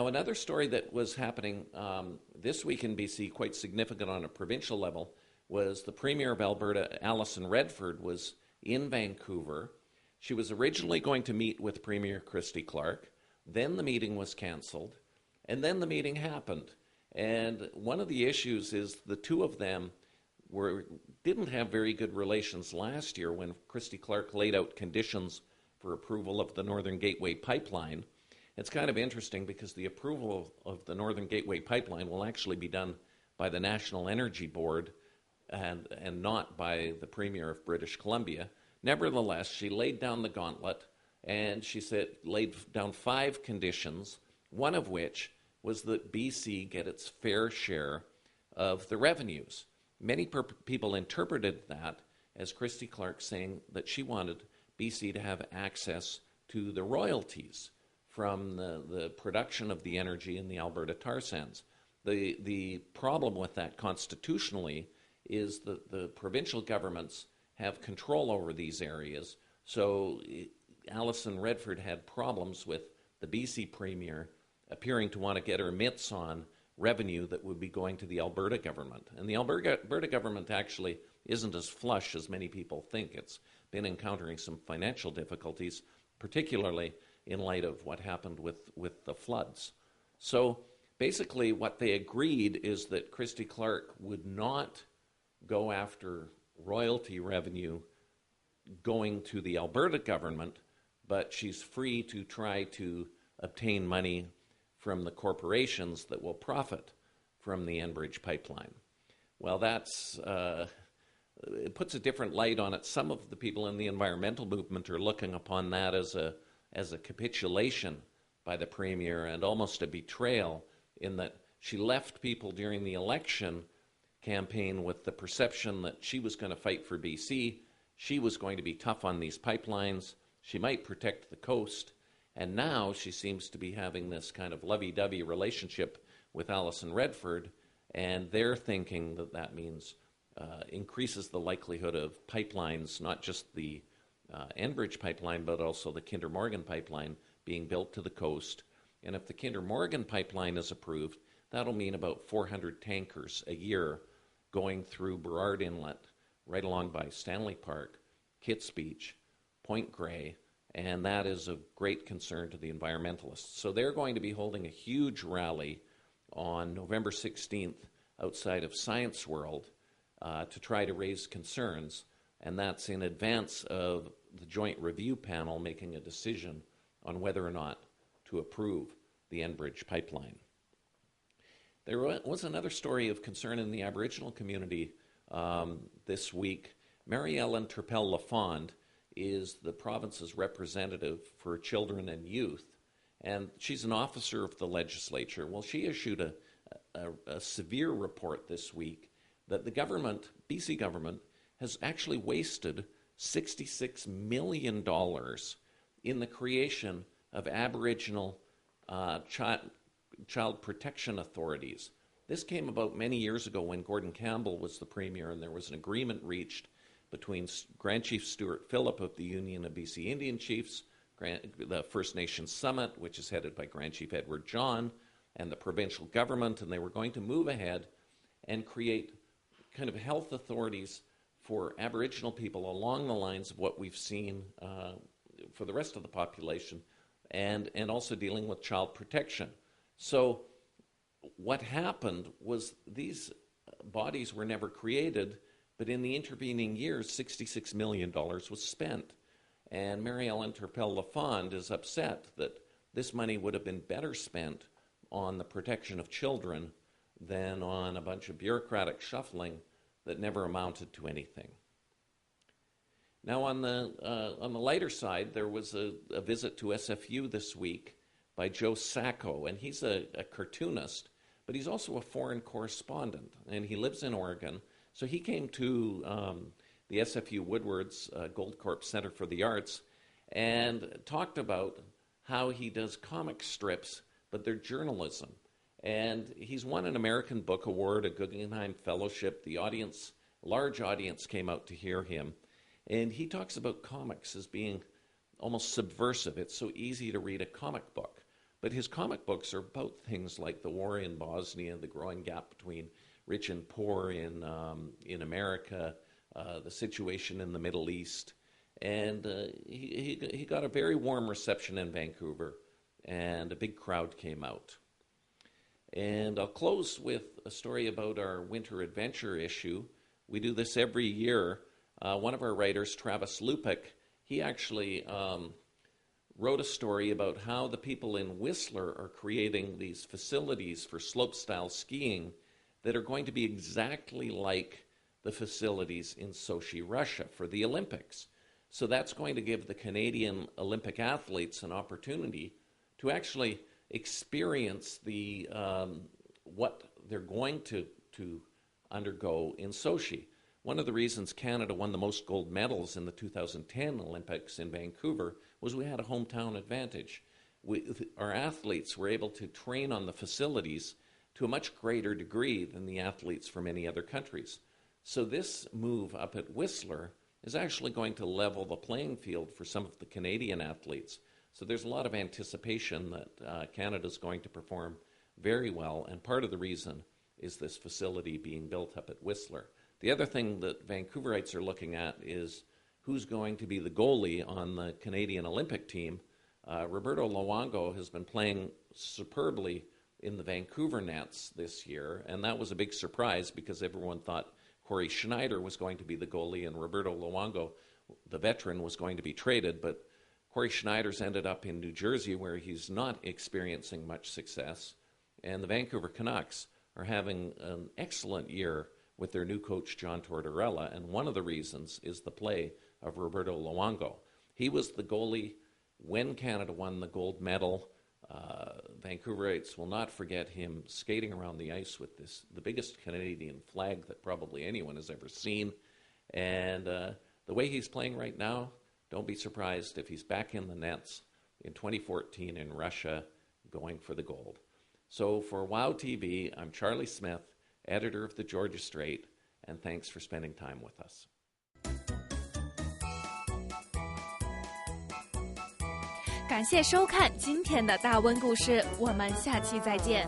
another story that was happening this week in BC, quite significant on a provincial level, was the Premier of Alberta, Alison Redford, was in Vancouver. She was originally going to meet with Premier Christy Clark. Then the meeting was canceled, and then the meeting happened. And one of the issues is the two of them didn't have very good relations last year when Christy Clark laid out conditions for approval of the Northern Gateway Pipeline. It's kind of interesting because the approval of the Northern Gateway Pipeline will actually be done by the National Energy Board and not by the Premier of British Columbia. Nevertheless, she laid down the gauntlet, and she laid down 5 conditions, one of which was that BC get its fair share of the revenues. Many people interpreted that as Christy Clark saying that she wanted BC to have access to the royalties from the production of the energy in the Alberta tar sands. The problem with that constitutionally is that the provincial governments have control over these areas. So Alison Redford had problems with the BC Premier appearing to want to get her mitts on revenue that would be going to the Alberta government. And the Alberta government actually isn't as flush as many people think. It's been encountering some financial difficulties, particularly in light of what happened with the floods. So basically what they agreed is that Christy Clark would not go after royalty revenue going to the Alberta government, but she's free to try to obtain money from the corporations that will profit from the Enbridge pipeline. Well, it puts a different light on it. Some of the people in the environmental movement are looking upon that as a capitulation by the Premier and almost a betrayal, in that she left people during the election campaign with the perception that she was going to fight for BC, she was going to be tough on these pipelines, she might protect the coast, and now she seems to be having this kind of lovey-dovey relationship with Alison Redford, and they're thinking that that means increases the likelihood of pipelines, not just the Enbridge pipeline, but also the Kinder Morgan pipeline being built to the coast. And if the Kinder Morgan pipeline is approved, that'll mean about 400 tankers a year going through Burrard Inlet, right along by Stanley Park, Kitts Beach, Point Grey, and that is of great concern to the environmentalists. So they're going to be holding a huge rally on November 16th outside of Science World to try to raise concerns, and that's in advance of the Joint Review Panel making a decision on whether or not to approve the Enbridge pipeline. There was another story of concern in the Aboriginal community this week. Mary Ellen Turpel-Lafond is the province's representative for children and youth, and she's an officer of the legislature. Well, she issued a severe report this week that the government, BC government, has actually wasted $66 million in the creation of Aboriginal child protection authorities. This came about many years ago when Gordon Campbell was the Premier, and there was an agreement reached between Grand Chief Stuart Phillip of the Union of BC Indian Chiefs, the First Nations Summit, which is headed by Grand Chief Edward John, and the provincial government, and they were going to move ahead and create kind of health authorities for Aboriginal people along the lines of what we've seen for the rest of the population, and also dealing with child protection. So what happened was these bodies were never created, but in the intervening years, $66 million was spent. And Mary Ellen Turpel-Lafond is upset that this money would have been better spent on the protection of children than on a bunch of bureaucratic shuffling that never amounted to anything. Now, on the lighter side, there was a visit to SFU this week by Joe Sacco, and he's a cartoonist, but he's also a foreign correspondent, and he lives in Oregon. So he came to the SFU Woodward's Goldcorp Center for the Arts and talked about how he does comic strips, but they're journalism. And he's won an American Book Award, a Guggenheim Fellowship. The audience, large audience, came out to hear him. And he talks about comics as being almost subversive. It's so easy to read a comic book. But his comic books are about things like the war in Bosnia, the growing gap between rich and poor in America, the situation in the Middle East. And he got a very warm reception in Vancouver, and a big crowd came out. And I'll close with a story about our winter adventure issue. We do this every year. One of our writers, Travis Lupick, he actually wrote a story about how the people in Whistler are creating these facilities for slopestyle skiing that are going to be exactly like the facilities in Sochi, Russia for the Olympics. So that's going to give the Canadian Olympic athletes an opportunity to actually experience the what they're going to undergo in Sochi. One of the reasons Canada won the most gold medals in the 2010 Olympics in Vancouver was we had a hometown advantage. Our athletes were able to train on the facilities to a much greater degree than the athletes from any other countries. So this move up at Whistler is actually going to level the playing field for some of the Canadian athletes. So there's a lot of anticipation that Canada's going to perform very well, and part of the reason is this facility being built up at Whistler. The other thing that Vancouverites are looking at is who's going to be the goalie on the Canadian Olympic team. Roberto Luongo has been playing superbly in the Vancouver Nets this year, and that was a big surprise because everyone thought Corey Schneider was going to be the goalie and Roberto Luongo, the veteran, was going to be traded, but Corey Schneider's ended up in New Jersey where he's not experiencing much success, and the Vancouver Canucks are having an excellent year with their new coach, John Tortorella, and one of the reasons is the play of Roberto Luongo. He was the goalie when Canada won the gold medal. Vancouverites will not forget him skating around the ice with the biggest Canadian flag that probably anyone has ever seen. And the way he's playing right now, don't be surprised if he's back in the nets in 2014 in Russia going for the gold. So for WOW TV, I'm Charlie Smith, editor of the Georgia Straight, and thanks for spending time with us. 感谢收看今天的大温故事，我们下期再见。